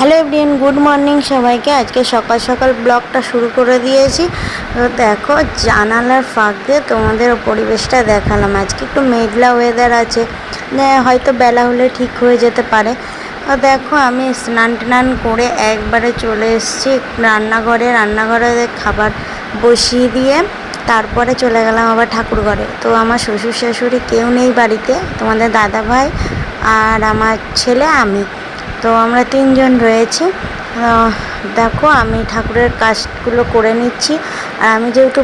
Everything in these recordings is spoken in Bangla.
হ্যালো এভরিওয়ান, গুড মর্নিং সবাইকে। আজকে সকাল সকাল ব্লগটা শুরু করে দিয়েছি। তো দেখো, জানালার ফাঁক দিয়ে তোমাদের পরিবেশটা দেখালাম। আজকে একটু মেঘলা ওয়েদার আছে, হয়তো বেলা হলে ঠিক হয়ে যেতে পারে। দেখো, আমি স্নান টান করে একবারে চলে এসেছি রান্নাঘরে খাবার বসিয়ে দিয়ে তারপরে চলে গেলাম আবার ঠাকুর ঘরে। তো আমার শ্বশুর শাশুড়ি কেউ নেই বাড়িতে, তোমাদের দাদা ভাই আর আমার ছেলে, আমি। তো আমরা তিনজন রয়েছি। দেখো, আমি ঠাকুরের কাজগুলো করে নিচ্ছি। আর আমি যেহেতু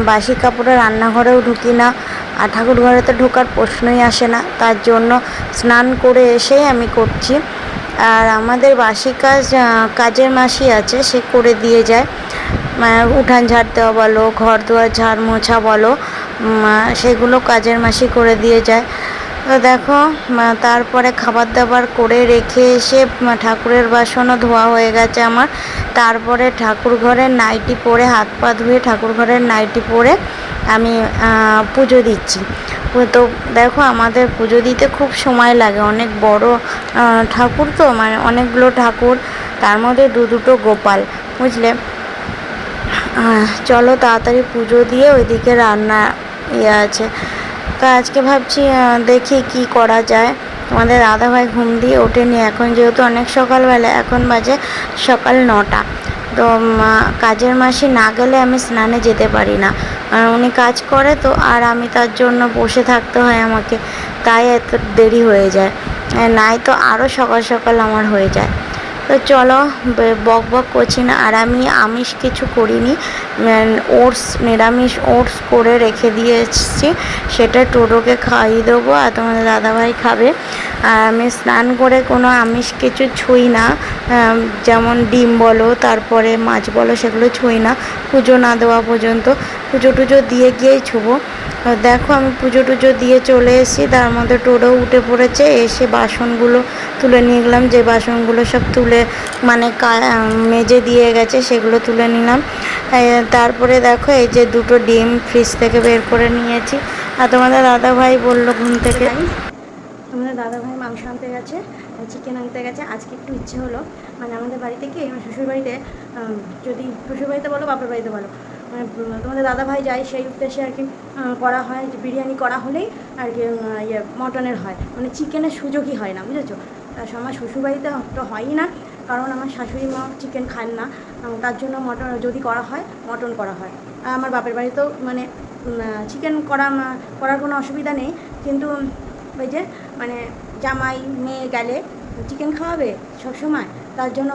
বাসি কাপড়ে রান্নাঘরেও ঢুকি না, আর ঠাকুর ঘরে তো ঢোকার প্রশ্নই আসে না, তার জন্য স্নান করে এসেই আমি করছি। আর আমাদের বাসি কাজের মাসি আছে, সে করে দিয়ে যায়। উঠান ঝাড় দেওয়া বলো, ঘর দুয়ার ঝাড় মোছা বলো, সেগুলো কাজের মাসি করে দিয়ে যায়। তো দেখো, তারপরে খাবার দাবার করে রেখে এসে ঠাকুরের বাসনও ধোয়া হয়ে গেছে আমার। তারপরে ঠাকুর ঘরের নাইটি পরে, হাত পা ধুয়ে ঠাকুর ঘরের নাইটি পরে আমি পুজো দিচ্ছি। তো দেখো, আমাদের পুজো দিতে খুব সময় লাগে। অনেক বড় ঠাকুর, তো মানে অনেকগুলো ঠাকুর, তার মধ্যে দুটো গোপাল, বুঝলে। চলো তাড়াতাড়ি পুজো দিয়ে ওইদিকে রান্না আছে। তো আজকে ভাবছি দেখি কি করা যায়। তোমাদের দাদাভাই ঘুম দিয়ে ওঠেনি এখন, যেহেতু অনেক সকালবেলা, এখন বাজে সকাল 9টা। তো কাজের মাসি না গেলে আমি স্নানে যেতে পারি না, আর উনি কাজ করে তো, আর আমি তার জন্য বসে থাকতে হয় আমাকে, তাই এত দেরি হয়ে যায়। নাই তো আরও সকাল সকাল আমার হয়ে যায়। তো চলো, বক বক করছি না। আর আমি আমিষ কিছু করিনি, নিরামিষ ওটস করে রেখে দিয়ে এসেছি, সেটা টোটোকে খাইয়ে দেবো, আর তোমাদের দাদাভাই খাবে। আর আমি স্নান করে কোনো আমিষ কিছু ছুঁই না, যেমন ডিম বলো, তারপরে মাছ বলো, সেগুলো ছুঁই না পুজো না দেওয়া পর্যন্ত। পুজো টুজো দিয়ে গিয়েই ছুবো। দেখো, আমি পুজো টুজো দিয়ে চলে এসেছি, তার মধ্যে টোটো উঠে পড়েছে। এসে বাসনগুলো তুলে নিয়ে গেলাম, যে বাসনগুলো সব তুলে মানে মেজে দিয়ে গেছে, সেগুলো তুলে নিলাম। তারপরে দেখো, এই যে দুটো ডিম ফ্রিজ থেকে বের করে নিয়েছি। আর তোমাদের দাদাভাই বললো ঘুম থেকে, আমাদের দাদাভাই মাংস আনতে গেছে, চিকেন আনতে গেছে। আজকে একটু ইচ্ছে হলো, মানে আমাদের বাড়িতে কি, আমার শ্বশুরবাড়িতে, যদি শ্বশুরবাড়িতে বলো বাপের বাড়িতে বলো, মানে তোমাদের দাদাভাই যায়, সেই উদ্দেশ্যে আর কি করা হয়, যে বিরিয়ানি করা হলেই আর কি মটনের হয়, মানে চিকেনের সুযোগই হয় না, বুঝেছো। আমার শ্বশুরবাড়িতে তো হয়ই না, কারণ আমার শাশুড়ি মা চিকেন খান না, তার জন্য মটন যদি করা হয়, মটন করা হয়। আর আমার বাপের বাড়িতেও মানে চিকেন করার কোনো অসুবিধা নেই, কিন্তু ওই যে মানে জামাই মেয়ে গেলে চিকেন খাওয়াবে সবসময়, তার জন্য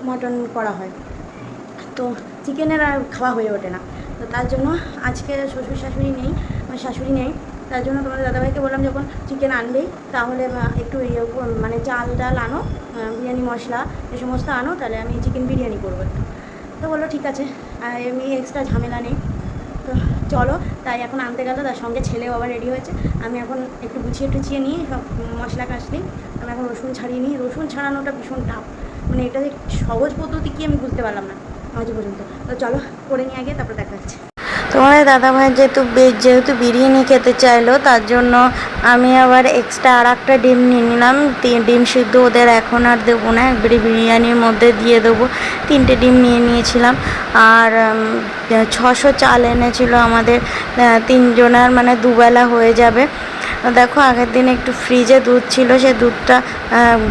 মটন করা হয়। তো চিকেনের আর খাওয়া হয়ে ওঠে না। তো তার জন্য আজকে শ্বশুর শাশুড়ি নেই, আমার শাশুড়ি নেই, তার জন্য তোমাদের দাদাভাইকে বললাম, যখন চিকেন আনবেই তাহলে একটু মানে চাল ডাল আনো, বিরিয়ানি মশলা এ সমস্ত আনো, তাহলে আমি চিকেন বিরিয়ানি করবো একটু। তো বললো ঠিক আছে, এমনি এক্সট্রা ঝামেলা নেই। তো চলো, তাই এখন আনতে গেল, তার সঙ্গে ছেলেও আবার রেডি হয়েছে। আমি এখন একটু গুছিয়ে টুছিয়ে নিই সব মশলা কাশলি। আমি এখন রসুন ছাড়িয়ে নিই। রসুন ছাড়ানোটা ভীষণ টাফ, মানে এটা যে সহজ পদ্ধতি কি আমি বুঝতে পারলাম না আজ পর্যন্ত। তো চলো করে নিয়ে আগে, তারপরে দেখা যাচ্ছে। তোমার দাদাভাই যেহেতু বিরিয়ানি খেতে চাইলো, তার জন্য আমি আবার এক্সট্রা আর একটা ডিম নিয়ে নিলাম। ডিম সিদ্ধ ওদের এখন আর দেবো না, একবারে বিরিয়ানির মধ্যে দিয়ে দেবো। 3টে ডিম নিয়ে নিয়েছিলাম। আর 600 চাল এনেছিল আমাদের 3 জনের, মানে দুবেলা হয়ে যাবে। দেখো, আগের দিন একটু ফ্রিজে দুধ ছিল, সে দুধটা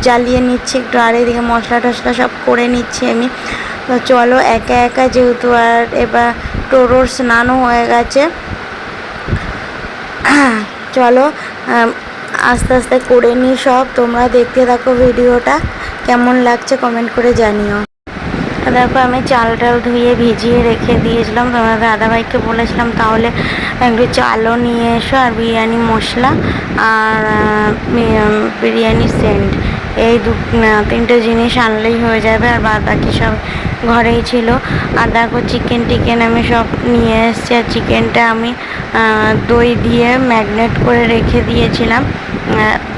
জ্বালিয়ে নিচ্ছি একটু, আর এদিকে মশলা টশলা সব করে নিচ্ছি আমি। তো চলো, একা একা যেহেতু, আর এবার টোটোর স্নানও হয়ে গেছে, চলো আস্তে আস্তে করে নিই সব। তোমরা দেখতে থাকো ভিডিওটা, কেমন লাগছে কমেন্ট করে জানিও। দেখো, আমি চাল ধুয়ে ভিজিয়ে রেখে দিয়েছিলাম, তোমার দাদাভাইকে বলেছিলাম তাহলে একটু চালও নিয়ে এসো, আর বিরিয়ানি মশলা, আর বিরিয়ানি সেন্ট, এই 3টে জিনিস আনলেই হয়ে যাবে, আর বাদ বাকি সব ঘরেই ছিল। আর দেখো, চিকেন আমি সব নিয়ে এসেছি। আর চিকেনটা আমি দই দিয়ে ম্যাগনেট করে রেখে দিয়েছিলাম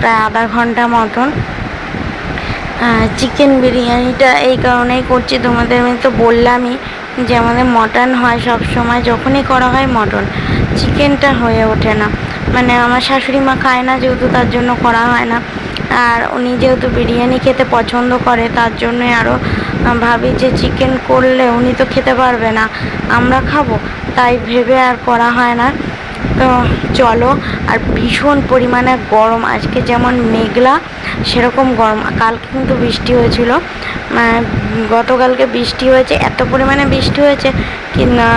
প্রায় আধা ঘন্টা মতন। চিকেন বিরিয়ানিটা এই কারণেই করছি, তোমাদের আমি তো বললামই যে আমাদের মটন হয় সব সময়, যখনই করা হয় মটন, চিকেনটা হয়ে ওঠে না। মানে আমার শাশুড়ি মা খায় না যেহেতু, তার জন্য করা হয় না। আর উনি যেহেতু বিরিয়ানি খেতে পছন্দ করে তার জন্যই আরও ভাবি যে চিকেন করলে উনি তো খেতে পারবে না, আমরা খাবো, তাই ভেবে আর করা হয় না। তো চলো। আর ভীষণ পরিমাণে গরম, আজকে যেমন মেঘলা সেরকম গরম। কালকে কিন্তু বৃষ্টি হয়েছিল, গতকালকে বৃষ্টি হয়েছে, এত পরিমাণে বৃষ্টি হয়েছে কি না,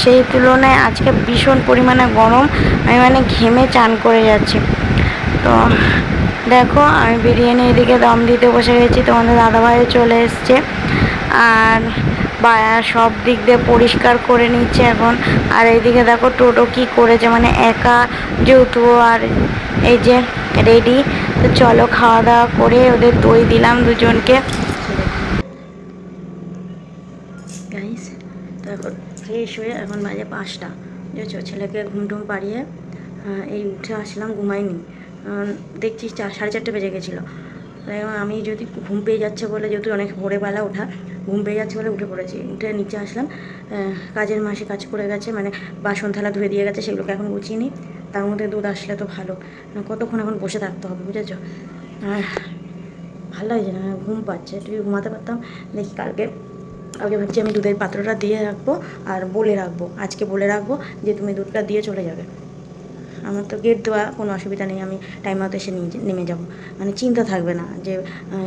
সেই তুলনায় আজকে ভীষণ পরিমাণে গরম। আমি মানে ঘেমে চান করে যাচ্ছি। তো দেখো আমি বিরিয়ানি এদিকে দম দিতে বসে গেছি, তোমাদের দাদাভাইও চলে এসছে। আর সব দিক দিয়ে পরিষ্কার করে নিচ্ছে এখন। আর এইদিকে দেখো টোটো কি করেছে, মানে একা যেহেতু, আর এই যে রেডি। তো চলো খাওয়া দাওয়া করে ওদের দই দিলাম দুজনকে। গাইস তো এখন ফ্রেশ হয়ে এখন বাজে 5টা, বুঝেছো, ছেলেকে ঘুম টুম পাড়িয়ে এই উঠে আসলাম, ঘুমাইনি। দেখছি 4:30 বেজে গেছিলো। আমি যদি ঘুম পেয়ে যাচ্ছে বলে, যেহেতু অনেক ভোরবেলা ওঠা, ঘুম পেয়ে যাচ্ছে বলে উঠে পড়েছি। উঠে নিচে আসলাম, কাজের মাসি কাজ করে গেছে, মানে বাসন থালা ধুয়ে দিয়ে গেছে, সেগুলোকে এখন গুছিয়ে নিই। তার মধ্যে দুধ আসলে তো ভালো, কতক্ষণ এখন বসে থাকতে হবে, বুঝেছো। আর ভালো লাগছে না, ঘুম পাচ্ছে, একটু ঘুমাতে পারতাম। দেখি কালকে ভাবছি আমি দুধের পাত্রটা দিয়ে রাখবো আর বলে রাখবো, আজকে বলে রাখবো যে তুমি দুধটা দিয়ে চলে যাবে। আমার তো গেট দেওয়া, কোনো অসুবিধা নেই, আমি টাইম মতো এসে নেমে যাব, মানে চিন্তা থাকবে না যে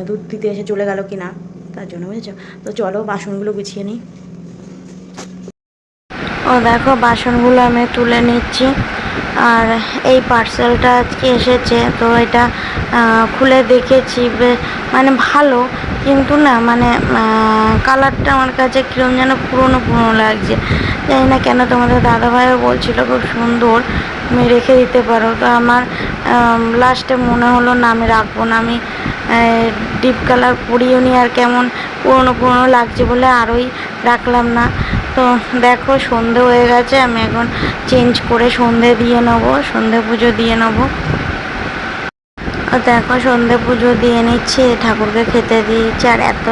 দুধ দিতে এসে চলে গেল কি না, তার জন্য, বুঝেছো। তো চলো বাসনগুলো গুছিয়ে নিই। ও দেখো বাসনগুলো আমি তুলে নিচ্ছি। আর এই পার্সেলটা আজকে এসেছে, তো এটা খুলে দেখেছি, মানে ভালো, কিন্তু না মানে কালারটা আমার কাছে কীরকম যেন পুরনো পুরনো লাগছে, জানি না কেন। তোমাদের দাদাভাইও বলছিল খুব সুন্দর, তুমি রেখে দিতে পারো। তো আমার লাস্টে মনে হলো না, আমি রাখবো না, আমি ডিপ কালার পরিও নি, আর কেমন পুরনো পুরনো লাগছে বলে আরই রাখলাম না। তো দেখো সন্ধে হয়ে গেছে, আমি এখন চেঞ্জ করে সন্ধে দিয়ে নেবো, সন্ধে পুজো দিয়ে নেবো। দেখো সন্ধে পুজো দিয়ে নিচ্ছি, ঠাকুরকে খেতে দিয়েছি। আর এত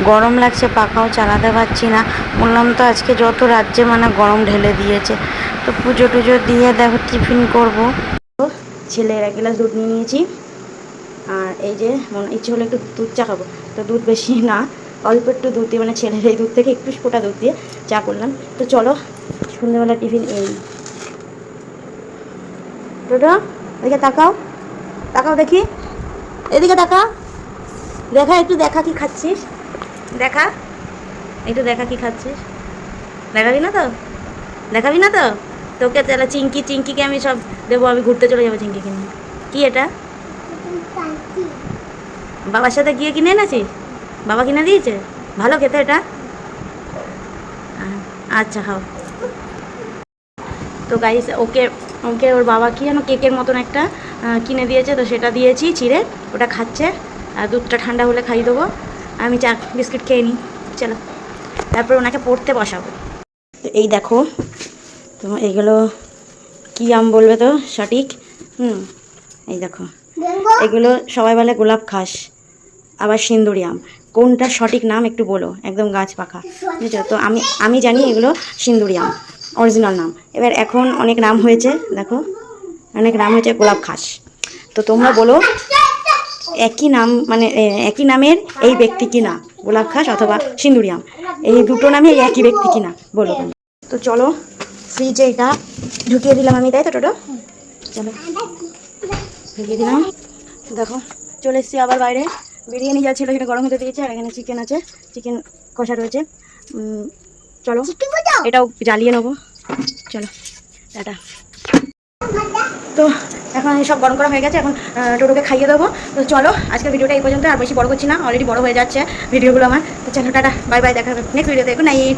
গরম লাগছে, পাখাও চালাতে পারছি না, বললাম তো আজকে যত রাজ্যে মানে গরম ঢেলে দিয়েছে। তো পুজো টুজো দিয়ে দেখো টিফিন করবো। ছেলের 1 গ্লাস দুধ নিয়ে নিয়েছি। আর এই যে মনে ইচ্ছে হলো একটু দুধ চা খাবো, তো দুধ বেশি না, অল্প একটু দুধ দিয়ে, মানে ছেলের এই দুধ থেকে একটু ফোটা দুধ দিয়ে চা করলাম। তো চলো সন্ধ্যেবেলা টিফিন এই। টোটো এদিকে তাকাও, তাকাও দেখি, এদিকে তাকা, দেখা একটু, দেখা কি খাচ্ছিস, দেখা একটু, দেখা কি খাচ্ছিস, দেখাবি না তো, দেখাবি না তো, তোকে তাহলে চিঙ্কিকে আমি সব দেবো, আমি ঘুরতে চলে যাবো চিঙ্কিকে নিয়ে। কি এটা? বাবার সাথে গিয়ে কিনে এনেছিস? বাবা কিনে দিয়েছে? ভালো খেতে এটা? আচ্ছা খাও। তো গাইস ওকে ওকে ওর বাবা কি যেন কেকের মতন একটা কিনে দিয়েছে, তো সেটা দিয়েছি চিড়ে, ওটা খাচ্ছে। আর দুধটা ঠান্ডা হলে খাইয়ে দেবো, আমি চা বিস্কিট খেয়ে নিই। চলো তারপর ওনাকে পড়তে বসাবো। তো এই দেখো, তো এইগুলো কী আম বলবে তো সঠিক? এই দেখো, এগুলো সবাই বলে গোলাপ খাস, আবার সিন্দুরি আম, কোনটা সঠিক নাম একটু বলো, একদম গাছ পাকা, বুঝছো। তো আমি জানি এগুলো সিন্দুরি আম অরিজিনাল নাম। এবার এখন অনেক নাম হয়েছে, দেখো অনেক নাম হয়েছে গোলাপ খাস। তো তোমরা বলো একই নাম, মানে একই নামের এই ব্যক্তি কি না, গোলাপ খাস অথবা সিন্দুরি আম, এই দুটো নামে একই ব্যক্তি কি না বলো। তো চলো ফ্রিজে এটা ঢুকিয়ে দিলাম আমি, তাই তো টোটো, চলো ঢুকিয়ে দিলাম। দেখো চলে এসেছি আবার বাইরে, বিরিয়ানি যা ছিল সেটা গরম হতে দিয়েছে, আর এখানে চিকেন আছে, চিকেন কষা রয়েছে। চলো এটাও জ্বালিয়ে নেবো, চলো টাটা। তো এখন সব গরম করা হয়ে গেছে, এখন টোটোকে খাইয়ে দেবো। তো চলো আজকের ভিডিওটা এই পর্যন্ত, আর বেশি বড় করছি না, অলরেডি বড় হয়ে যাচ্ছে ভিডিওগুলো আমার। তো চলো টাটা, বাই বাই, দেখা হবে নেক্সট ভিডিওতে। Good night.